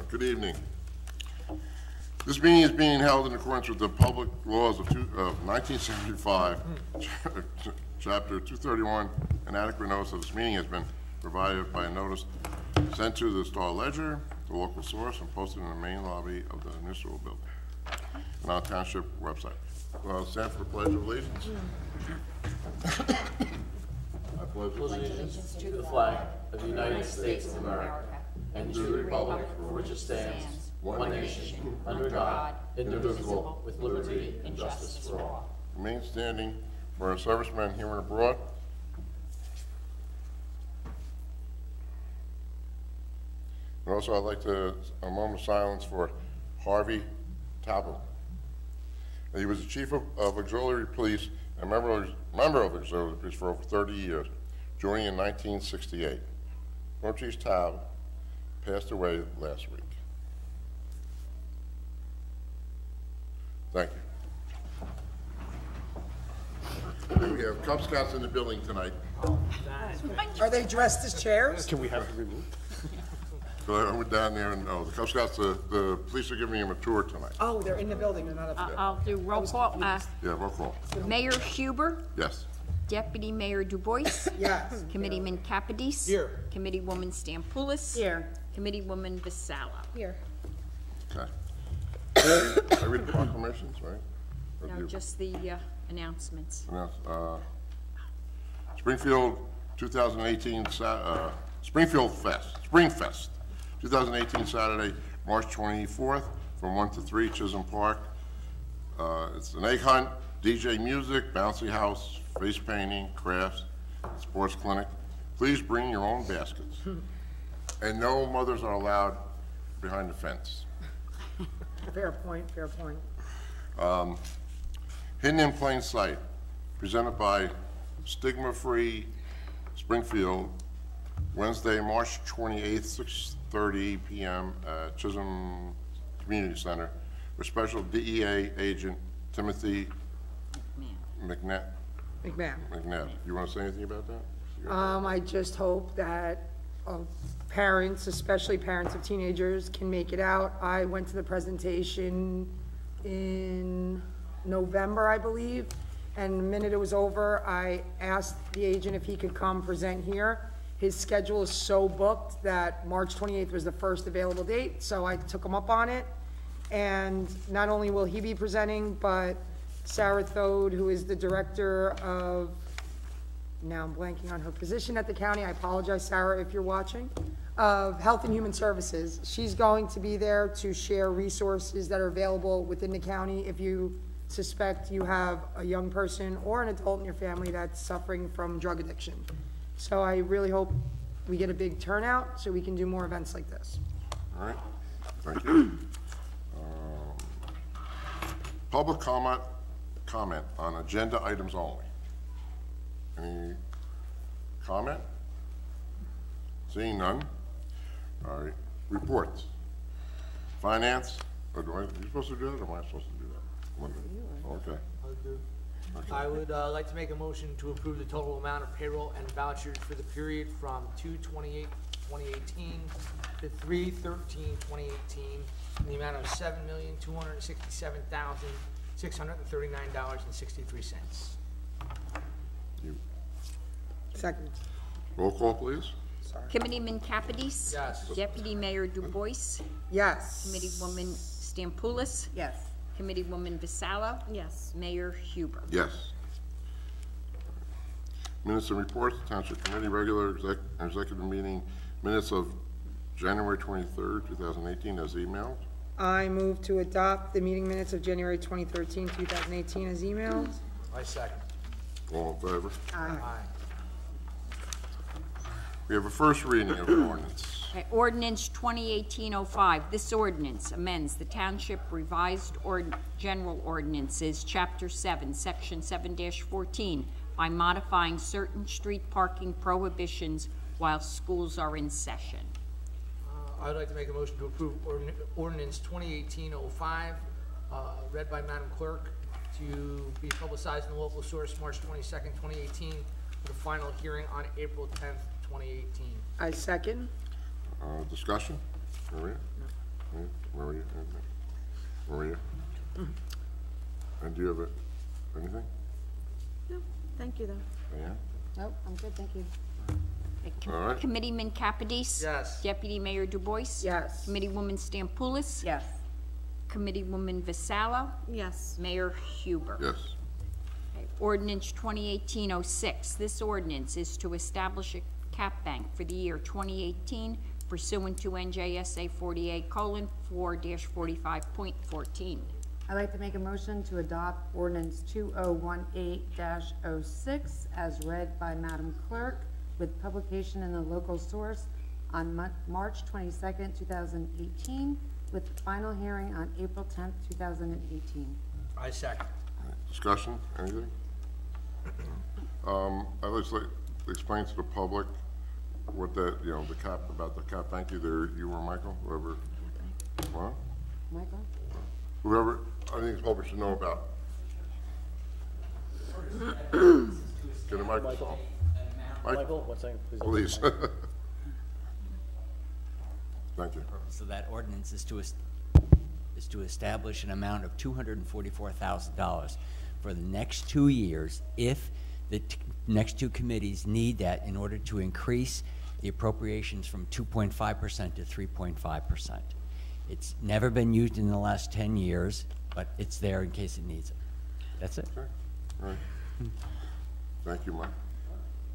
Good evening. This meeting is being held in accordance with the public laws of 1975, Chapter 231. An adequate notice of this meeting has been provided by a notice sent to the Star Ledger, the local source, and posted in the main lobby of the municipal building and on Township website. Stand for the Pledge of Allegiance. I pledge allegiance to the flag of the United States of America and to the republic for which it stands, one nation, under God, indivisible, with liberty and justice for all. Remain standing for our servicemen here and abroad. And also, I'd like a moment of silence for Harvey Talbot. He was the chief of auxiliary police and member of auxiliary police for over 30 years, joining in 1968. Colonel Chief Talbot passed away last week. Thank you. We have Cub Scouts in the building tonight. Are they dressed as chairs? Can we have them removed? So I went down there and the Cub Scouts, the police are giving them a tour tonight. Oh, they're in the building, they're not up there. I'll do roll call. Yeah, roll call. Mayor Huber. Yes. Deputy Mayor DuBois. Yes. Committeeman Capadis. Here. Committeewoman Stampoulis. Here. Committeewoman Vassallo. Here. Okay. I read the proclamations, right? Or No, do just the announcements. Springfield 2018, Springfield Spring Fest, 2018 Saturday, March 24th, from 1 to 3, Chisholm Park. It's an egg hunt, DJ music, bouncy house, face painting, crafts, sports clinic. Please bring your own baskets. And no mothers are allowed behind the fence. Fair point, fair point. Hidden in Plain Sight, presented by Stigma Free Springfield, Wednesday, March 28th, 6:30 p.m. at Chisholm Community Center, with special DEA agent Timothy McNabb. You want to say anything about that? I just hope that parents, especially parents of teenagers, can make it out. I went to the presentation in November, I believe, and the minute it was over, I asked the agent if he could come present here. His schedule is so booked that March 28th was the first available date, so I took him up on it. And not only will he be presenting, but Sarah Thode, who is the director of, now I'm blanking on her position at the county, I apologize, Sarah, if you're watching, of Health and Human Services. She's going to be there to share resources that are available within the county if you suspect you have a young person or an adult in your family that's suffering from drug addiction. So I really hope we get a big turnout so we can do more events like this. All right, thank you. Public comment on agenda items only. Any comment? Seeing none. All right, reports. Finance, or are you supposed to do that, or am I supposed to do that? Okay. Okay. I would like to make a motion to approve the total amount of payroll and vouchers for the period from 2/28/2018 to 3/13/2018 in the amount of $7,267,639.63. Second. Roll call, please. Sorry. Committeeman Capadis. Yes. Deputy Mayor DuBois. Yes. Committeewoman Stampoulis. Yes. Committeewoman Vassallo. Yes. Mayor Huber. Yes. Minutes and reports, Township Committee, regular executive meeting, minutes of January 23rd, 2018, as emailed. I move to adopt the meeting minutes of January 2013, 2018 as emailed. I second. All in favor? Aye. We have a first reading of the ordinance. Okay, Ordinance 2018-05. This ordinance amends the Township Revised General Ordinances, Chapter 7, Section 7-14, by modifying certain street parking prohibitions while schools are in session. I would like to make a motion to approve Ordinance 2018-05, read by Madam Clerk, to be publicized in the local source March 22nd, 2018, with a final hearing on April 10th, 2018. I second. Discussion? Maria? Maria? Maria? And do you have anything? No, thank you, though. Diane? Nope, I'm good, thank you. All right. Committeeman Capadis? Yes. Deputy Mayor Dubois? Yes. Committeewoman Stampoulis? Yes. Committeewoman Vasallo? Yes. Mayor Huber? Yes. Okay, Ordinance 2018-06. This ordinance is to establish a cap bank for the year 2018 pursuant to NJSA 48:4-45.14. I'd like to make a motion to adopt ordinance 2018-06 as read by Madam Clerk with publication in the local source on March 22nd, 2018, with final hearing on April 10th, 2018. I second. Discussion, anything? I'd just like to explain to the public what that, the cap, about the cap. Thank you there, you or Michael, whoever. What? Michael? Whoever, I think the public should know about. Get a microphone. Michael, one second, please. Please. Thank you. So that ordinance is to establish an amount of $244,000 for the next 2 years if the next two committees need that in order to increase the appropriations from 2.5% to 3.5%. It's never been used in the last 10 years, but it's there in case it needs it. That's it. Okay, all right. Thank you, Mike.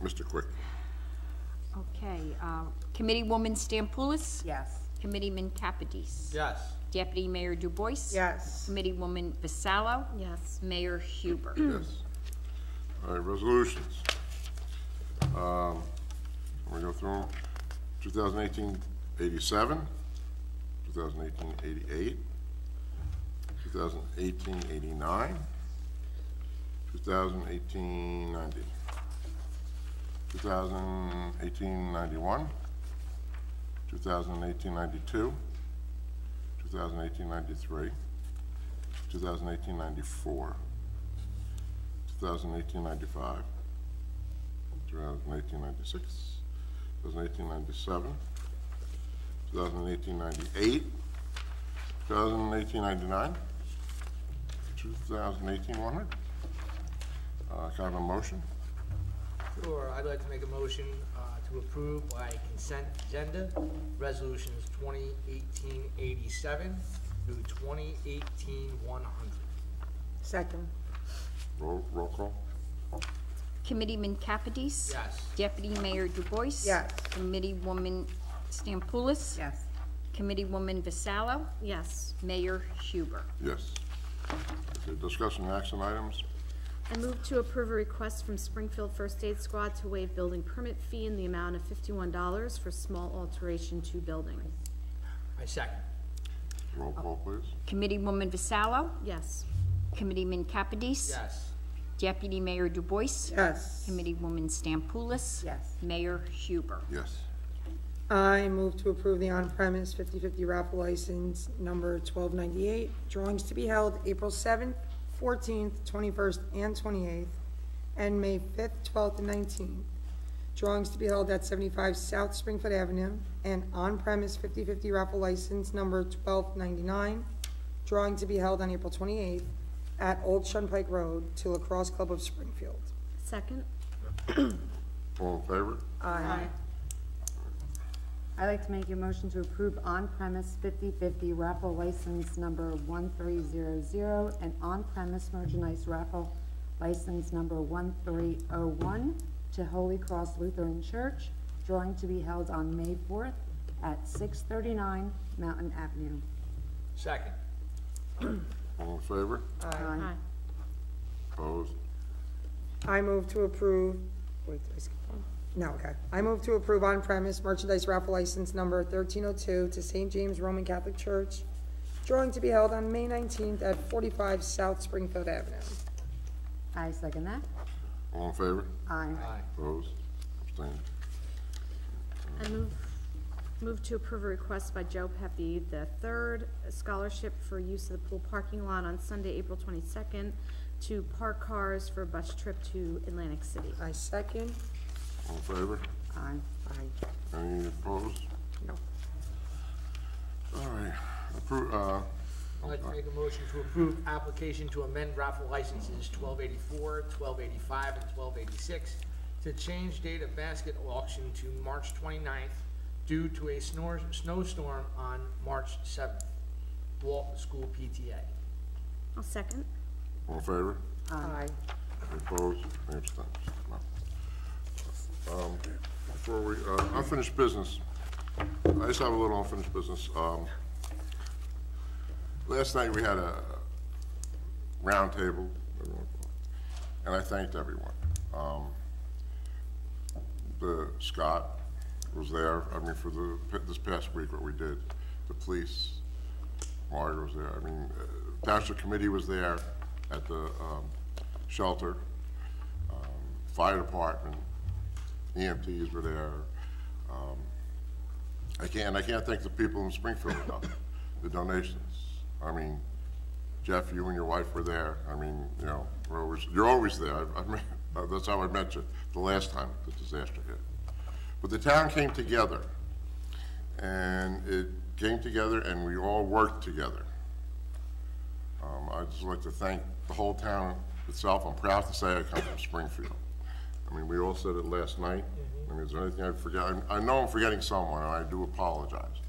Mr. Quick. Okay, Committeewoman Stampoulis? Yes. Committeeman Capadis? Yes. Deputy Mayor Dubois? Yes. Committeewoman Vasallo? Yes. Mayor Huber? Yes. All right, resolutions. We go through them. 2018-87, 2018-88, 2018-89, 2018-90, 2018-91, 2018-92, 2018-93, 2018-94, 2018-95, 2018-96, 2018-97, 2018-98, 2018-99, 2018-100. Can I have a motion? Sure, I'd like to make a motion to approve by consent agenda resolutions 2018-87 through 2018-100. Second. Roll call? Committeeman Capadis? Yes. Deputy Mayor Dubois? Yes. Committeewoman Stampoulis? Yes. Committeewoman Vasallo? Yes. Mayor Huber? Yes. Okay, discussion action items. I move to approve a request from Springfield First Aid Squad to waive building permit fee in the amount of $51 for small alteration to building. I second. Roll call, please. Committeewoman Vasallo? Yes. Committeeman Capadis? Yes. Deputy Mayor Dubois? Yes. Committeewoman Stampoulis? Yes. Mayor Huber? Yes. I move to approve the on-premise 50/50 raffle license number 1298. Drawings to be held April 7th, 14th, 21st, and 28th, and May 5th, 12th, and 19th. Drawings to be held at 75 South Springfield Avenue, and on-premise 50/50 raffle license number 1299. Drawing to be held on April 28th at Old Shunpike Road to Lacrosse Club of Springfield. Second. All in favor? Aye. I'd like to make a motion to approve on-premise 50/50 raffle license number 1300 and on-premise merchandise raffle license number 1301 to Holy Cross Lutheran Church, drawing to be held on May 4th at 639 Mountain Avenue. Second. All in favor? Aye. Opposed? I move to approve, wait, did I skip one? No, okay. I move to approve on-premise merchandise raffle license number 1302 to St. James Roman Catholic Church, drawing to be held on May 19th at 45 South Springfield Avenue. I second that. All in favor? Aye. Aye. Opposed? Abstained? I move to approve a request by Joe Pepe III, a scholarship for use of the pool parking lot on Sunday, April 22nd, to park cars for a bus trip to Atlantic City. I second. All in favor? Aye. Aye. Any opposed? No. All right, I'd like to make a motion to approve application to amend raffle licenses 1284, 1285, and 1286 to change date of basket auction to March 29th due to a snowstorm on March 7th. Walton School PTA. I'll second. All in favor? Aye. Any opposed? Any abstentions? No. Before we, unfinished business, I just have a little unfinished business. Last night we had a round table, and I thanked everyone. Scott was there, I mean, for this past week, what we did. The police, Margaret was there. I mean, Township Committee was there at the shelter. Fire Department, EMTs were there. I can't thank the people in Springfield enough, the donations. I mean, Jeff, you and your wife were there. I mean, you know, you're always there. That's how I met you the last time the disaster hit. But the town came together, and it came together, and we all worked together. I'd just like to thank the whole town itself. I'm proud to say I come from Springfield. I mean, we all said it last night. I mean, is there anything I forget? I know I'm forgetting someone, and I do apologize.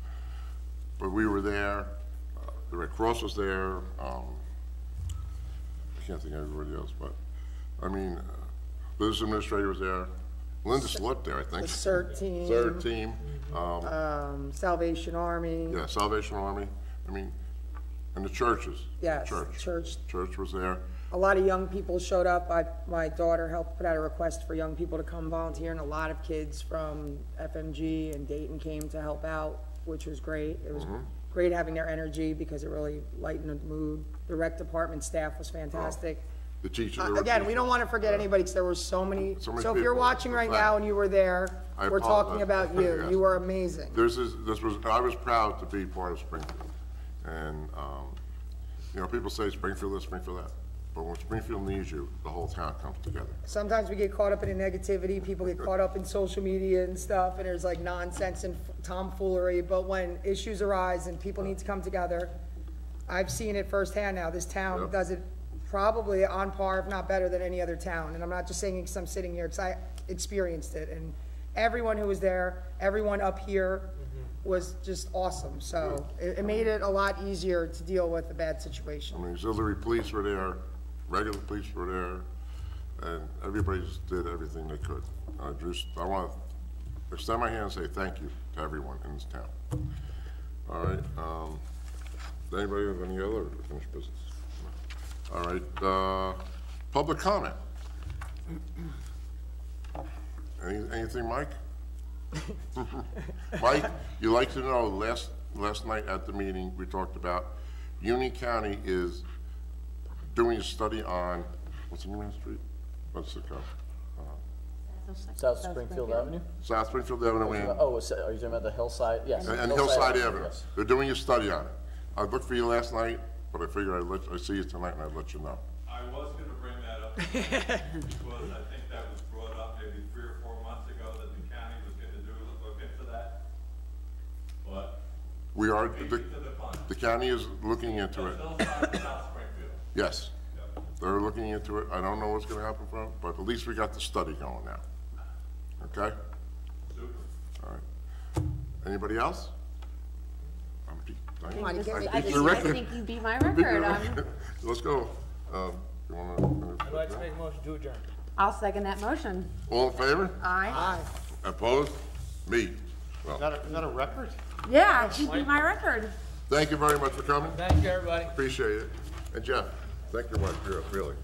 But we were there. The Red Cross was there. I can't think of everybody else, but I mean, the business administrator was there. Linda slept there, I think. The CERT team. CERT team. Salvation Army. Yeah, Salvation Army. I mean, and the churches. Yes, Church was there. A lot of young people showed up. My daughter helped put out a request for young people to come volunteer, and a lot of kids from FMG and Dayton came to help out, which was great. It was great having their energy because it really lightened the mood. The rec department staff was fantastic. The teachers. Again, we don't want to forget anybody because there were so many. So if you're people. watching right now and you were there, I we're talking apologize. about you. Yes. You were amazing. I was proud to be part of Springfield. And, you know, people say Springfield this, Springfield that. But when Springfield needs you, the whole town comes together. Sometimes we get caught up in the negativity. People get caught up in social media and stuff, and there's like nonsense and tomfoolery. But when issues arise and people need to come together, I've seen it firsthand now. This town does it probably on par, if not better, than any other town. And I'm not just saying because I'm sitting here, because I experienced it. And everyone who was there, everyone up here, was just awesome. So it made it a lot easier to deal with a bad situation. I mean, auxiliary police were there, regular police were there, and everybody just did everything they could. I want to extend my hand and say thank you to everyone in this town. All right. Does anybody have any other unfinished business? All right. Public comment. Anything, Mike? Mike, you like to know, last night at the meeting, we talked about Union County is doing a study on, what's the name of the street? What's it called? South Springfield Avenue? South Springfield Avenue. Oh, are you talking about the hillside? Yes. And Hillside Avenue. Yes. They're doing a study on it. I looked for you last night, but I figured I'd see you tonight and I'd let you know. I was gonna bring that up because I think that was brought up maybe 3 or 4 months ago that the county was gonna look into that. But We are, beat me to the punch. the county is looking into it. Hillside to South Springfield. Yes. Yep. They're looking into it. I don't know what's gonna happen from it, but at least we got the study going now. Okay? Super. All right. Anybody else? I'm beat. Come on, I get me- beat I your record. think you beat my Beat your record. record. Let's go. You wanna? I'd like to make a motion to adjourn. I'll second that motion. All in favor? Aye. Opposed? Me. Well, Is that a record? Yeah, you beat my record. thank you very much for coming. Thank you, everybody. Appreciate it. And Jeff, thank your wife, really.